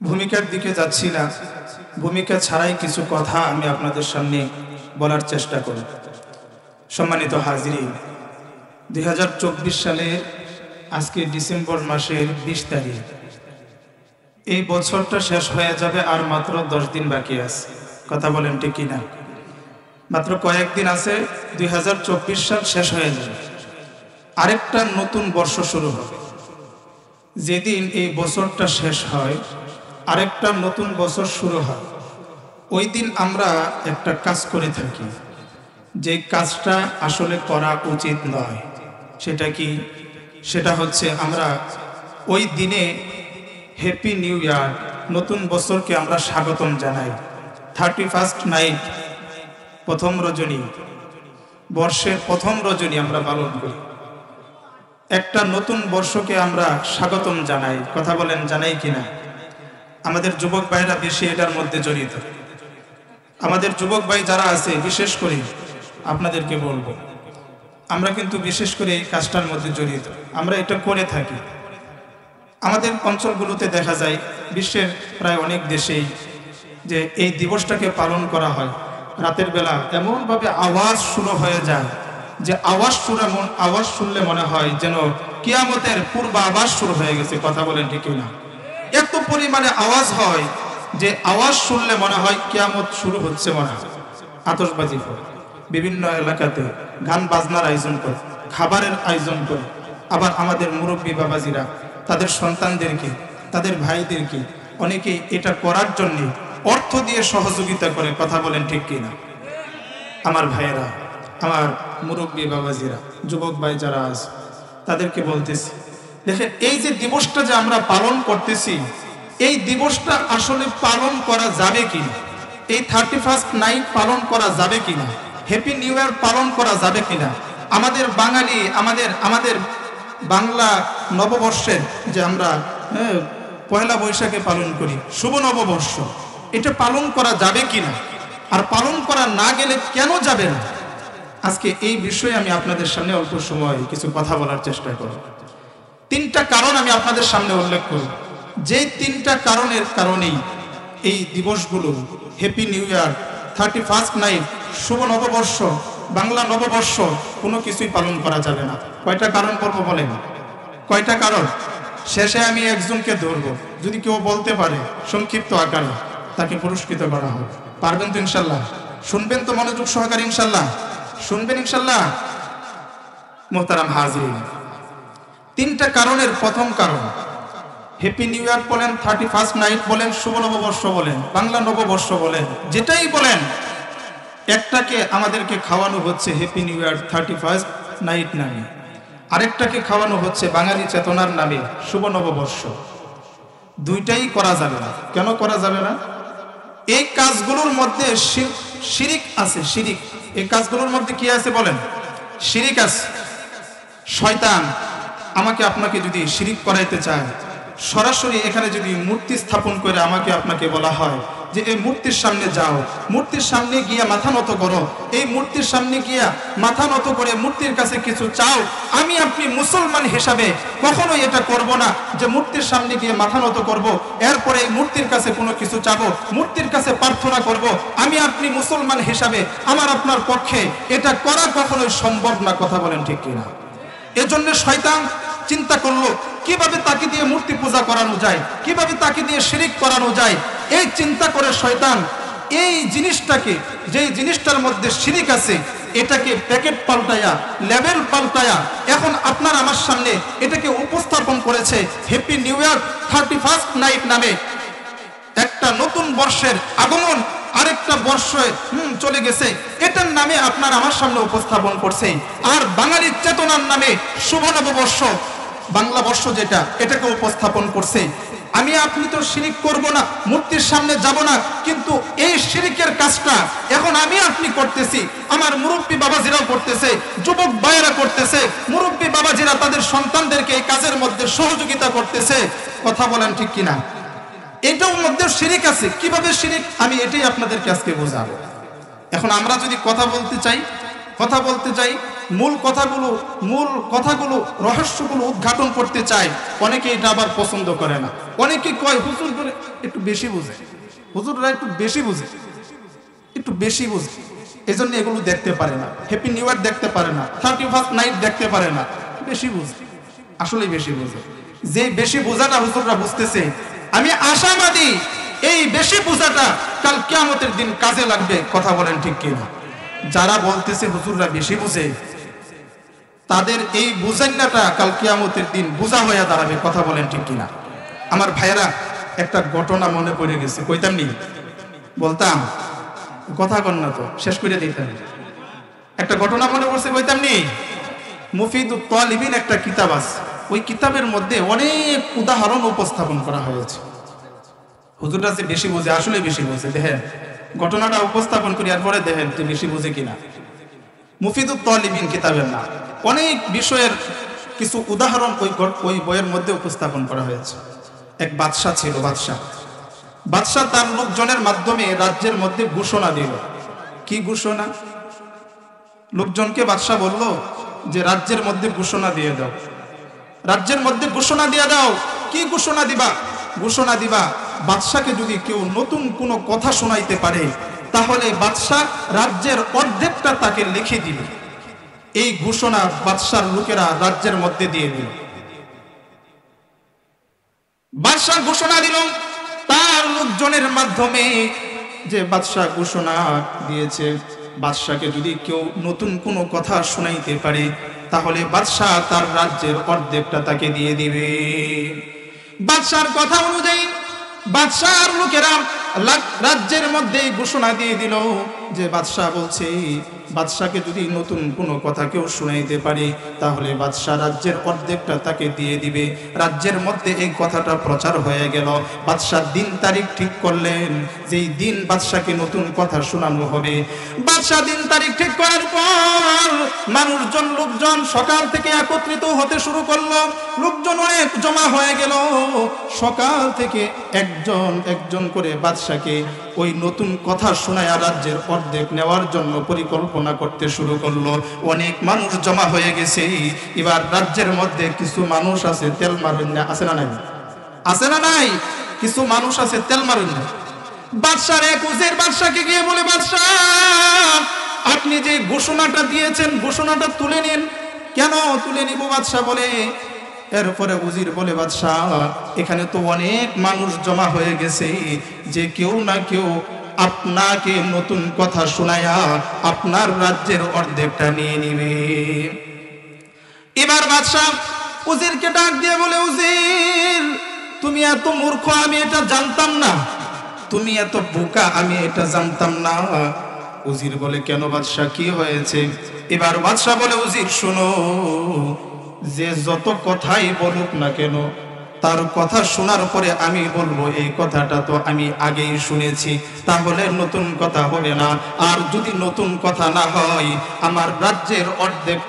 ভূমিকার দিকে যাচ্ছি না, ভূমিকা ছাড়াই কিছু কথা আমি আপনাদের সামনে বলার চেষ্টা করি। সম্মানিত হাজিরিন, 2024 সালের আজকে ডিসেম্বর মাসের 20 তারিখ। এই বছরটা শেষ হয়ে যাবে, আর মাত্র 10 দিন বাকি আছে। কথা বলেন ঠিক কিনা? মাত্র কয়েকদিন আছে 2024 সাল শেষ হয়ে যাবে, আরেকটা নতুন বর্ষ শুরু হবে। যেদিন এই বছরটা শেষ হয়, আরেকটা নতুন বছর শুরু হয়, ওই দিন আমরা একটা কাজ করে থাকি, যে কাজটা আসলে করা উচিত নয়। সেটা কি? সেটা হচ্ছে আমরা ওই দিনে হ্যাপি নিউ ইয়ার, নতুন বছরকে আমরা স্বাগতম জানাই। 31st নাইট, প্রথম রজনী, বর্ষের প্রথম রজনী আমরা পালন করি। একটা নতুন বর্ষকে আমরা স্বাগতম জানাই। কথা বলেন, জানাই কিনা? আমাদের যুবক ভাইরা বেশি এটার মধ্যে জড়িত। আমাদের যুবক ভাই যারা আছে, বিশেষ করে আপনাদেরকে বলবো, আমরা কিন্তু বিশেষ করে এই কাজটার মধ্যে জড়িত। আমরা এটা করে থাকি। আমাদের অঞ্চলগুলোতে দেখা যায়, বিশ্বের প্রায় অনেক দেশেই, যে এই দিবসটাকে পালন করা হয়। রাতের বেলা এমনভাবে আওয়াজ শুরু হয়ে যায় যে আওয়াজ শুনলে মনে হয় যেন কিয়ামতের পূর্বাভাস শুরু হয়ে গেছে। কথা বলেন ঠিক না? এত পরিমাণে আওয়াজ হয় যে আওয়াজ শুনলে মনে হয় কিয়ামত শুরু হচ্ছে মনে হয়। আতশবাজি করে বিভিন্ন এলাকাতে গান বাজনার আয়োজন করে, খাবারের আয়োজন করে। আবার আমাদের মুরব্বী বাবাজিরা তাদের সন্তানদেরকে, তাদের ভাইদেরকে অনেকেই এটা করার জন্য অর্থ দিয়ে সহযোগিতা করে। কথা বলেন ঠিক কিনা? আমার ভাইয়েরা, আমার মুরব্বী বাবাজিরা, যুবক ভাই যারা আছে, তাদেরকে বলতেছি, দেখেন এই যে দিবসটা যে আমরা পালন করতেছি, এই দিবসটা আসলে পালন করা যাবে কিনা? এই 31st নাইট পালন করা যাবে কিনা? হ্যাপি নিউ ইয়ার পালন করা যাবে কিনা? আমাদের বাঙালি, আমাদের বাংলা নববর্ষের যে আমরা পয়লা বৈশাখে পালন করি, শুভ নববর্ষ, এটা পালন করা যাবে কিনা? আর পালন করা না গেলে কেন যাবে না? আজকে এই বিষয়ে আমি আপনাদের সামনে অল্প সময় কিছু কথা বলার চেষ্টা করব। 3টা কারণ আমি আপনাদের সামনে উল্লেখ করব, যে 3টা কারণের কারণেই এই দিবসগুলো, happy new year, 31st night, শুভ নববর্ষ, বাংলা নববর্ষ, কোনো কিছুই পালন করা যাবে না। কয়টা কারণ বলবো বলেন? কয়টা কারণ? শেষে আমি একজনকে ধরবো, যদি কেউ বলতে পারে সংক্ষিপ্ত আকারে, তাকে পুরস্কৃত করা হবে। পারবেন তো ইনশাল্লাহ? শুনবেন তো মনোযোগ সহকারে ইনশাল্লাহ? শুনবেন ইনশাল্লাহ? মোহতারাম হাজিরিন, 3টা কারণের প্রথম কারণ, হ্যাপি নিউ ইয়ার বলেন, 31st নাইট বলেন, শুভ নববর্ষ বলেন, বাংলা নববর্ষ বলেন, যেটাই বলেন, একটাকে আমাদেরকে খাওয়ানো হচ্ছে happy new year 31st night নামে, আরেকটাকে খাওয়ানো হচ্ছে বাঙালি চেতনার নামে শুভ নববর্ষ। দুইটাই করা যাবে না। কেন করা যাবে না? এই কাজগুলোর মধ্যে শিরিক আছে। শিরিক, এই কাজগুলোর মধ্যে কি আছে বলেন? শিরিক আছে। শয়তান আমাকে আপনাকে যদি শিরিক করাইতে চায়, সরাসরি এখানে যদি মূর্তি স্থাপন করে আমাকে আপনাকে বলা হয় যে এই মূর্তির সামনে যাও, মূর্তির সামনে গিয়া মাথা নত করো, এই মূর্তির সামনে গিয়া মাথা নত করে মূর্তির কাছে কিছু চাও, আমি আপনি মুসলমান হিসাবে কখনোই এটা করব না যে মূর্তির সামনে গিয়ে মাথা নত করব, এরপরে এই মূর্তির কাছে কোনো কিছু চাবো, মূর্তির কাছে প্রার্থনা করব। আমি আপনি মুসলমান হিসাবে আমার আপনার পক্ষে এটা করা কখনোই সম্ভব না। কথা বলেন ঠিক কিনা? এজন্য শয়তান চিন্তা করলো কিভাবে তাকে দিয়ে মূর্তি পূজা করানো যায়, কিভাবে তাকে দিয়ে শিরিক করানো যায়। এই চিন্তা করে শয়তান এই জিনিসটাকে, যে জিনিসটার মধ্যে শিরিক আছে, এটাকে প্যাকেট পাল্টায়া, লেভেল পাল্টায়া এখন আপনার আমার সামনে এটাকে উপস্থাপন করেছে happy new year 31st night নামে। একটা নতুন বর্ষের আগমন, আরেকটা বর্ষ চলে গেছে, এটার নামে আপনার আমার সামনে উপস্থাপন করছে। আর বাঙালির চেতনার নামে শুভ নববর্ষ, বাংলা বর্ষ যেটা, এটাকে উপস্থাপন করছে। আমি আপনি তো শিরিক করব না, মূর্তির সামনে যাব না, কিন্তু এই শিরিকের কাজটা এখন আমি আপনি করতেছি, আমার মুরব্বী বাবাজিরাও করতেছে, যুবক ভাইয়েরা করতেছে, মুরব্বী বাবাজিরা তাদের সন্তানদেরকে এই কাজের মধ্যে সহযোগিতা করতেছে। কথা বলেন ঠিক কিনা? এটার মধ্যে শিরিক আছে। কিভাবে শিরিক, আমি এটাই আপনাদেরকে আজকে বোঝাবো। এখন আমরা যদি কথা বলতে চাই মূল কথাগুলো রহস্যগুলো উদ্ঘাটন করতে চায়, অনেকে এটা আবার পছন্দ করে না। অনেকে কয় হুজুর করে একটু বেশি বুঝে, হুজুররা একটু বেশি বুঝে, এজন্য এগুলো দেখতে পারে না। হ্যাপি নিউ ইয়ার দেখতে পারে না, 31st নাইট দেখতে পারে না, বেশি বুঝে, আসলেই বেশি বুঝে। যে বেশি বোঝাটা হুজুররা বুঝতেছে, আমি আশাবাদী এই বেশি বোঝাটা কাল কিয়ামতের দিন কাজে লাগবে। কথা বলেন ঠিক কিনা? যারা বলতেছে হুজুররা বেশি বুঝে, তাদের এই বুঝান্নাটা কাল কিয়ামতের দিন বোঝা হয়ে দাঁড়াবে। কথা বলেন ঠিক কিনা? আমার ভাইয়েরা, একটা ঘটনা মনে পড়ে গেছে, কইতাম নি? বলতাম? কথা কন না তো, শেষ করে দিতাম। একটা ঘটনা মনে পড়ছে, কইতাম নি? মুফিদুত তালিবিন একটা কিতাব আছে, ওই কিতাবের মধ্যে অনেক উদাহরণ উপস্থাপন করা হয়েছে। হুজুররা যে বেশি বুঝে, আসলে বেশি বুঝে। দেখেন ঘটনাটা উপস্থাপন করি, আর পরে দেখেন তুই বেশি বুঝে কিনা। মুফিদুত তালিবিন কিতাবের নাম। অনেক বিষয়ের কিছু উদাহরণ ওই বইয়ের মধ্যে উপস্থাপন করা হয়েছে। এক বাদশা ছিল। বাদশা তার লোকজনের মাধ্যমে রাজ্যের মধ্যে ঘোষণা দিল। কি ঘোষণা? লোকজনকে বাদশা বলল যে রাজ্যের মধ্যে ঘোষণা দিয়ে দাও, রাজ্যের মধ্যে ঘোষণা দিয়ে দাও। কি ঘোষণা দিবা? ঘোষণা দিবা বাদশাকে যদি কেউ নতুন কোনো কথা শোনাইতে পারে, তাহলে বাদশা রাজ্যের অর্ধেকটা তাকে লিখে দিবে। এই ঘোষণা বাদশার লোকেরা রাজ্যের মধ্যে দিয়ে দিল। বাদশা ঘোষণা দিল তার লোকজনের মাধ্যমে, যে বাদশা ঘোষণা দিয়েছে বাদশাকে যদি কেউ নতুন কোনো কথা শোনাইতে পারে, তাহলে বাদশা তার রাজ্যের অর্ধেকটা তাকে দিয়ে দিবে। বাদশার কথা অনুযায়ী বাদশার লোকেরা রাজ্যের মধ্যে ঘোষণা দিয়ে দিল যে বাদশা বলছে বাদশাকে যদি নতুন কোনো কথা কেউ শোনাইতে পারে, তাহলে বাদশা রাজ্যের অর্ধেকটা তাকে দিয়ে দিবে। রাজ্যের মধ্যে এই কথাটা প্রচার হয়ে গেল। বাদশা দিন তারিখ ঠিক করলেন, যেই দিন বাদশাকে নতুন কথা শোনানো হবে। বাদশা দিন তারিখ ঠিক করার পর লোকজন সকাল থেকে একত্রিত হতে শুরু করলো। লোকজন অনেক জমা হয়ে গেল। সকাল থেকে একজন করে বাদশাকে ওই নতুন কথা শোনায়া রাজ্যের অর্ধেক নেওয়ার জন্য পরিকল্পনা করতে শুরু করলো। অনেক মানুষ জমা হয়ে গেছে। এবার রাজ্যের মধ্যে কিছু মানুষ আছে তেল মারুন না, আছে না নাই? আছে না নাই? কিছু মানুষ আছে তেল মারুন না। বাদশার এক উজির বাদশাকে গিয়ে বলে, বাদশা আপনি যে ঘোষণাটা দিয়েছেন ঘোষণাটা তুলে নিন। কেন তুলে নিব? বাদশা বলে। এরপরে উজির বলে, বাদশা এখানে তো অনেক মানুষ জমা হয়ে গেছে, যে কেউ না কেউ আপনাকে নতুন কথা শোনায়া আপনার রাজ্যের অর্ধেকটা নিয়ে নিবে। এবার বাদশা উজিরকে ডাক দিয়ে বলে, উজির তুমি এত মূর্খ, আমি এটা জানতাম না। তুমি এত বোকা, আমি এটা জানতাম না। উজির বলে, কেন বাদশা কি হয়েছে? এবার বাদশা বলে, উজির শোনো, যে যত কথাই বলুক না কেন, তার কথা শোনার পরে আমি বলবো এই কথাটা তো আমি আগেই শুনেছি, তাহলে নতুন কথা হবে না। আর যদি নতুন কথা না হয়, আমার রাজ্যের অর্ধেক